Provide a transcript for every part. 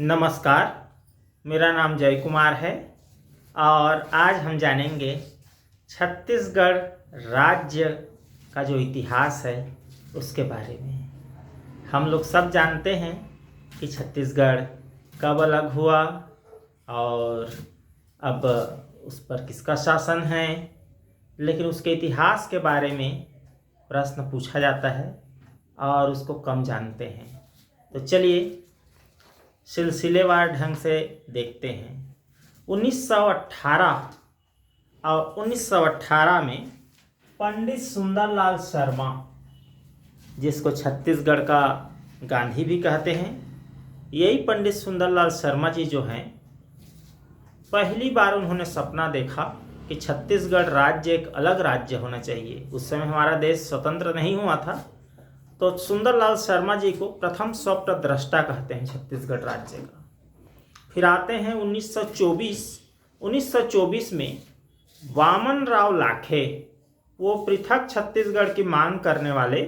नमस्कार। मेरा नाम जय कुमार है और आज हम जानेंगे छत्तीसगढ़ राज्य का जो इतिहास है उसके बारे में। हम लोग सब जानते हैं कि छत्तीसगढ़ कब अलग हुआ और अब उस पर किसका शासन है, लेकिन उसके इतिहास के बारे में प्रश्न पूछा जाता है और उसको कम जानते हैं। तो चलिए सिलसिलेवार ढंग से देखते हैं। 1918 और 1918 में पंडित सुंदरलाल शर्मा, जिसको छत्तीसगढ़ का गांधी भी कहते हैं, यही पंडित सुंदरलाल शर्मा जी जो हैं, पहली बार उन्होंने सपना देखा कि छत्तीसगढ़ राज्य एक अलग राज्य होना चाहिए। उस समय हमारा देश स्वतंत्र नहीं हुआ था, तो सुंदरलाल शर्मा जी को प्रथम स्वप्न दृष्टा कहते हैं छत्तीसगढ़ राज्य का। फिर आते हैं 1924 में वामन राव लाखे, वो पृथक छत्तीसगढ़ की मांग करने वाले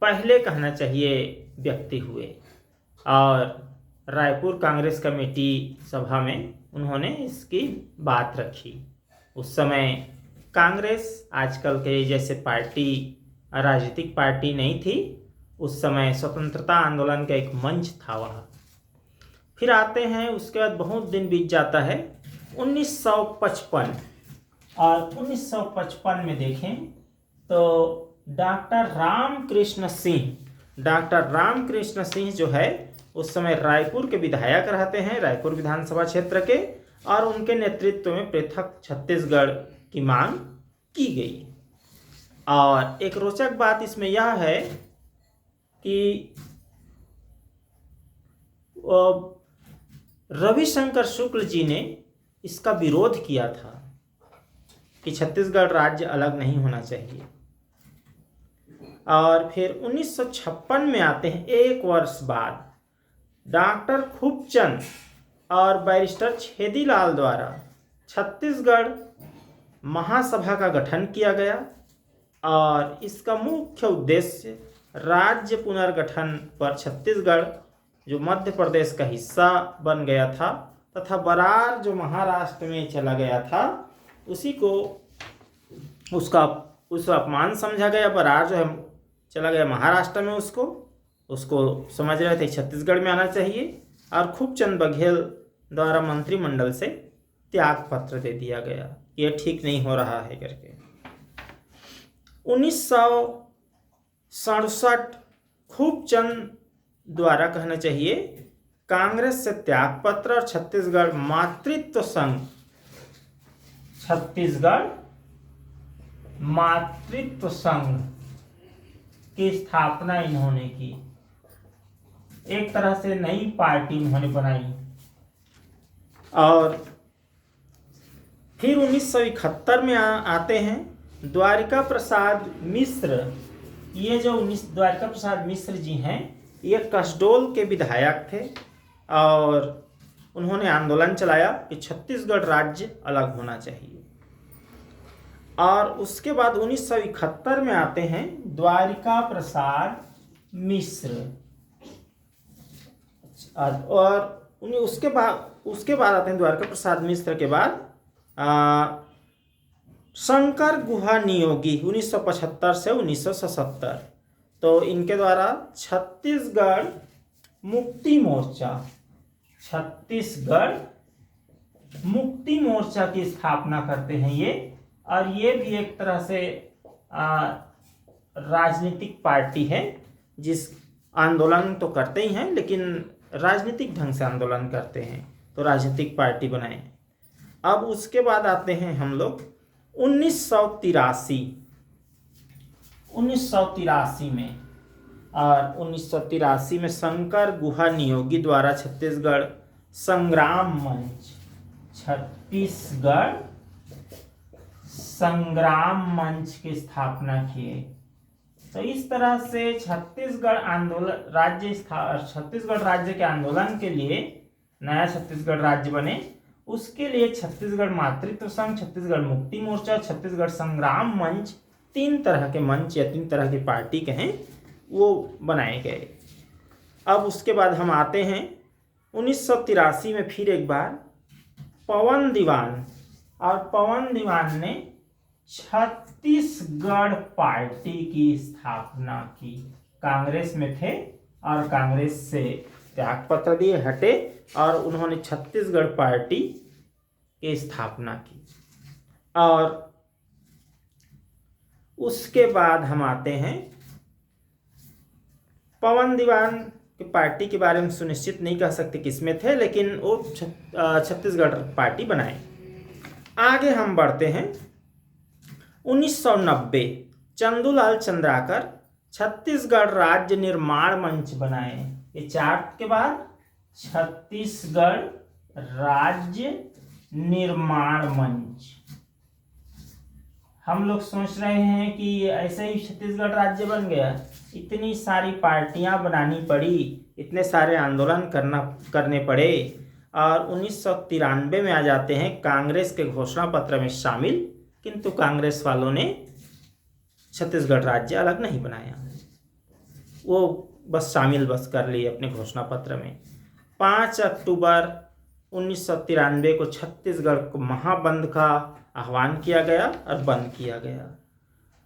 पहले कहना चाहिए व्यक्ति हुए और रायपुर कांग्रेस कमेटी सभा में उन्होंने इसकी बात रखी। उस समय कांग्रेस आजकल के जैसे पार्टी राजनीतिक पार्टी नहीं थी, उस समय स्वतंत्रता आंदोलन का एक मंच था वह। फिर आते हैं, उसके बाद बहुत दिन बीत जाता है 1955, और 1955 में देखें तो डॉक्टर रामकृष्ण सिंह जो है उस समय रायपुर के विधायक रहते हैं, रायपुर विधानसभा क्षेत्र के, और उनके नेतृत्व में पृथक छत्तीसगढ़ की मांग की गई। और एक रोचक बात इसमें यह है कि रविशंकर शुक्ल जी ने इसका विरोध किया था कि छत्तीसगढ़ राज्य अलग नहीं होना चाहिए। और फिर 1956 में आते हैं, एक वर्ष बाद डॉक्टर खूबचंद और बैरिस्टर छेदीलाल द्वारा छत्तीसगढ़ महासभा का गठन किया गया और इसका मुख्य उद्देश्य राज्य पुनर्गठन पर छत्तीसगढ़ जो मध्य प्रदेश का हिस्सा बन गया था तथा बरार जो महाराष्ट्र में चला गया था, उसी को उस अपमान समझा गया। बरार जो है चला गया महाराष्ट्र में, उसको समझ रहे थे छत्तीसगढ़ में आना चाहिए, और खूबचंद बघेल द्वारा मंत्रिमंडल से त्याग पत्र दे दिया गया, ये ठीक नहीं हो रहा है करके। 1967 खूबचंद द्वारा कहना चाहिए कांग्रेस से त्यागपत्र और छत्तीसगढ़ मातृत्व संघ की स्थापना इन्होंने की। एक तरह से नई पार्टी इन्होंने बनाई। और फिर 1971 में आते हैं द्वारिका प्रसाद मिश्र। ये जो द्वारिका प्रसाद मिश्र जी हैं, ये कसडोल के विधायक थे और उन्होंने आंदोलन चलाया कि छत्तीसगढ़ राज्य अलग होना चाहिए। और उसके बाद 1971 में आते हैं द्वारिका प्रसाद मिश्र, और उसके बाद आते हैं द्वारिका प्रसाद मिश्र के बाद शंकर गुहा नियोगी 1975 से 1977। तो इनके द्वारा छत्तीसगढ़ मुक्ति मोर्चा की स्थापना करते हैं ये। और ये भी एक तरह से राजनीतिक पार्टी है, जिस आंदोलन तो करते ही हैं लेकिन राजनीतिक ढंग से आंदोलन करते हैं, तो राजनीतिक पार्टी बनाए। अब उसके बाद आते हैं हम लोग 1983 में, और 1983 में शंकर गुहा नियोगी द्वारा छत्तीसगढ़ संग्राम मंच की स्थापना किए। तो इस तरह से छत्तीसगढ़ राज्य के आंदोलन के लिए नया छत्तीसगढ़ राज्य बने, उसके लिए छत्तीसगढ़ मातृत्व संघ, छत्तीसगढ़ मुक्ति मोर्चा, छत्तीसगढ़ संग्राम मंच, 3 तरह के मंच या 3 तरह की पार्टी कहें वो बनाए गए। अब उसके बाद हम आते हैं 1983 में फिर एक बार पवन दीवान, और पवन दीवान ने छत्तीसगढ़ पार्टी की स्थापना की। कांग्रेस में थे और कांग्रेस से त्यागपत्र दिए, हटे, और उन्होंने छत्तीसगढ़ पार्टी की स्थापना की। और उसके बाद हम आते हैं पवन दीवान की पार्टी के बारे में सुनिश्चित नहीं कह सकते किसमें थे, लेकिन वो छत्तीसगढ़ पार्टी बनाए। आगे हम बढ़ते हैं 1990 चंदूलाल चंद्राकर छत्तीसगढ़ राज्य निर्माण मंच बनाए। ये चार्ट के बाद छत्तीसगढ़ राज्य निर्माण मंच। हम लोग सोच रहे हैं कि ऐसे ही छत्तीसगढ़ राज्य बन गया, इतनी सारी पार्टियां बनानी पड़ी, इतने सारे आंदोलन करने पड़े, और 1993 में आ जाते हैं कांग्रेस के घोषणा पत्र में शामिल, किंतु कांग्रेस वालों ने छत्तीसगढ़ राज्य अलग नहीं बनाया, वो बस शामिल कर लिए अपने घोषणा पत्र में। 5 अक्टूबर 1993 को छत्तीसगढ़ को महाबंद का आह्वान किया गया और बंद किया गया।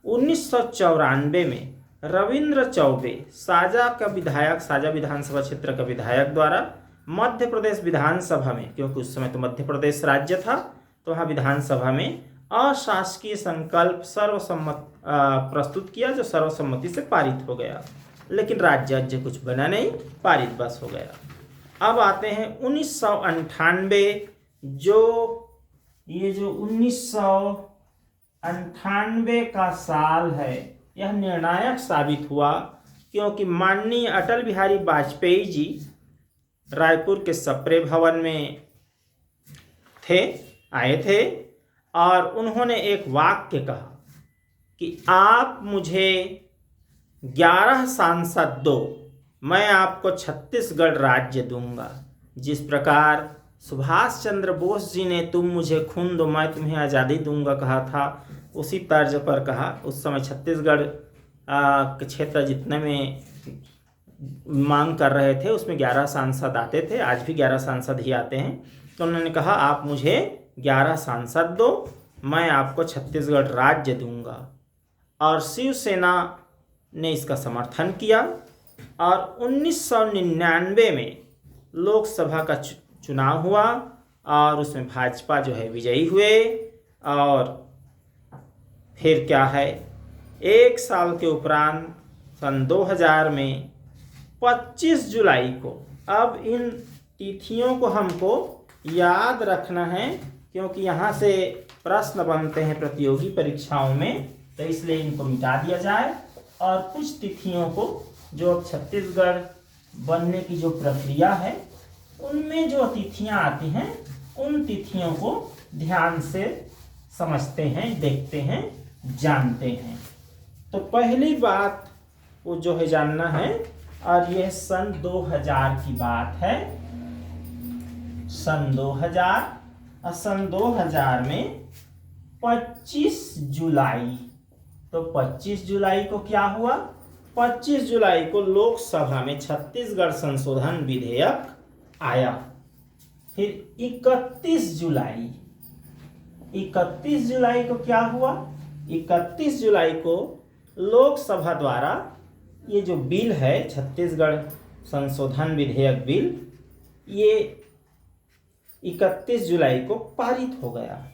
1994 में रविंद्र चौबे साजा का विधायक, साजा विधानसभा क्षेत्र का विधायक द्वारा मध्य प्रदेश विधानसभा में, क्योंकि उस समय तो मध्य प्रदेश राज्य था, तो वहाँ विधानसभा में अशासकीय संकल्प सर्वसम्मत प्रस्तुत किया, जो सर्वसम्मति से पारित हो गया, लेकिन राज्य कुछ बना नहीं, पारित बस हो गया। अब आते हैं 1998, जो 1998 का साल है, यह निर्णायक साबित हुआ, क्योंकि माननीय अटल बिहारी वाजपेयी जी रायपुर के सप्रे भवन में आए थे, और उन्होंने एक वाक्य कहा कि आप मुझे 11 सांसद दो, मैं आपको छत्तीसगढ़ राज्य दूंगा। जिस प्रकार सुभाष चंद्र बोस जी ने तुम मुझे खून दो मैं तुम्हें आज़ादी दूंगा कहा था, उसी तर्ज पर कहा। उस समय छत्तीसगढ़ के क्षेत्र जितने में मांग कर रहे थे उसमें 11 सांसद आते थे, आज भी 11 सांसद ही आते हैं। तो उन्होंने कहा आप मुझे 11 सांसद दो, मैं आपको छत्तीसगढ़ राज्य दूंगा, और शिवसेना ने इसका समर्थन किया। और 1999 में लोकसभा का चुनाव हुआ, और उसमें भाजपा जो है विजयी हुए। और फिर क्या है, 1 साल के उपरांत सन 2000 में 25 जुलाई को, अब इन तिथियों को हमको याद रखना है, क्योंकि यहाँ से प्रश्न बनते हैं प्रतियोगी परीक्षाओं में, तो इसलिए इनको मिटा दिया जाए। और कुछ तिथियों को, जो छत्तीसगढ़ बनने की जो प्रक्रिया है उनमें जो तिथियां आती हैं, उन तिथियों को ध्यान से समझते हैं, देखते हैं, जानते हैं। तो पहली बात वो जो है जानना है, और यह सन 2000 की बात है। सन 2000, और सन 2000 में 25 जुलाई, तो 25 जुलाई को क्या हुआ, 25 जुलाई को लोकसभा में छत्तीसगढ़ संशोधन विधेयक आया। फिर 31 जुलाई को क्या हुआ, 31 जुलाई को लोकसभा द्वारा ये जो बिल है छत्तीसगढ़ संशोधन विधेयक बिल, ये 31 जुलाई को पारित हो गया।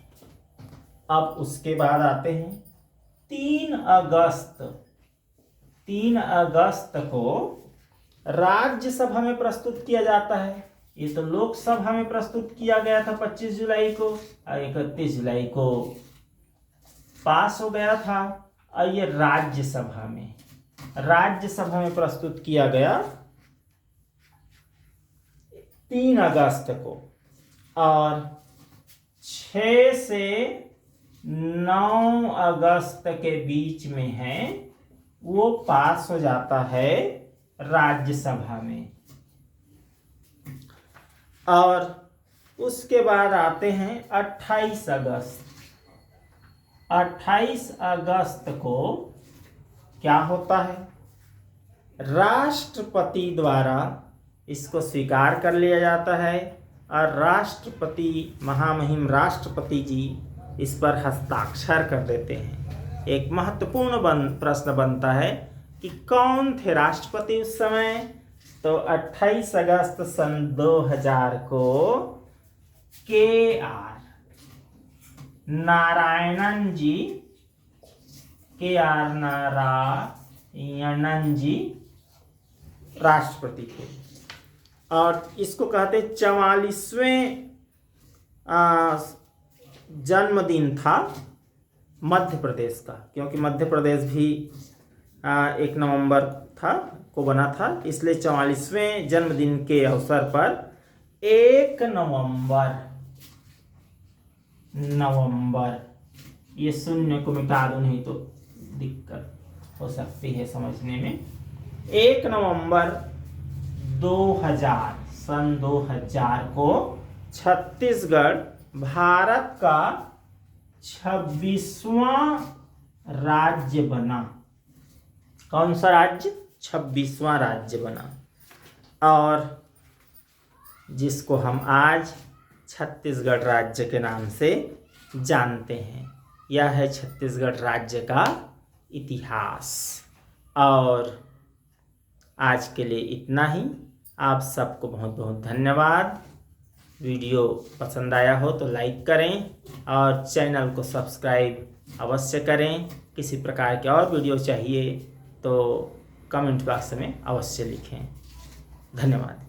अब उसके बाद आते हैं 3 अगस्त को राज्यसभा में प्रस्तुत किया जाता है। ये तो लोकसभा में प्रस्तुत किया गया था 25 जुलाई को, और 31 जुलाई को पास हो गया था। और ये राज्यसभा में प्रस्तुत किया गया 3 अगस्त को, और 6 से 9 अगस्त के बीच में है, वो पास हो जाता है राज्यसभा में। और उसके बाद आते हैं 28 अगस्त। 28 अगस्त को क्या होता है, राष्ट्रपति द्वारा इसको स्वीकार कर लिया जाता है और राष्ट्रपति, महामहिम राष्ट्रपति जी इस पर हस्ताक्षर कर देते हैं। एक महत्वपूर्ण प्रश्न बनता है कि कौन थे राष्ट्रपति उस समय? तो 28 अगस्त सन 2000 को KR नारायणन जी राष्ट्रपति थे। और इसको कहते 44वें जन्मदिन था मध्य प्रदेश का, क्योंकि मध्य प्रदेश भी 1 नवंबर को बना था, इसलिए 44वें जन्मदिन के अवसर पर 1 नवंबर, ये शून्य को मिटा दो नहीं तो दिक्कत हो सकती है समझने में। 1 नवंबर 2000 सन 2000 को छत्तीसगढ़ भारत का 26वां राज्य बना। कौन सा राज्य? 26वां राज्य बना, और जिसको हम आज छत्तीसगढ़ राज्य के नाम से जानते हैं। यह है छत्तीसगढ़ राज्य का इतिहास। और आज के लिए इतना ही। आप सबको बहुत बहुत धन्यवाद। वीडियो पसंद आया हो तो लाइक करें और चैनल को सब्सक्राइब अवश्य करें। किसी प्रकार के और वीडियो चाहिए तो कमेंट बॉक्स में अवश्य लिखें। धन्यवाद।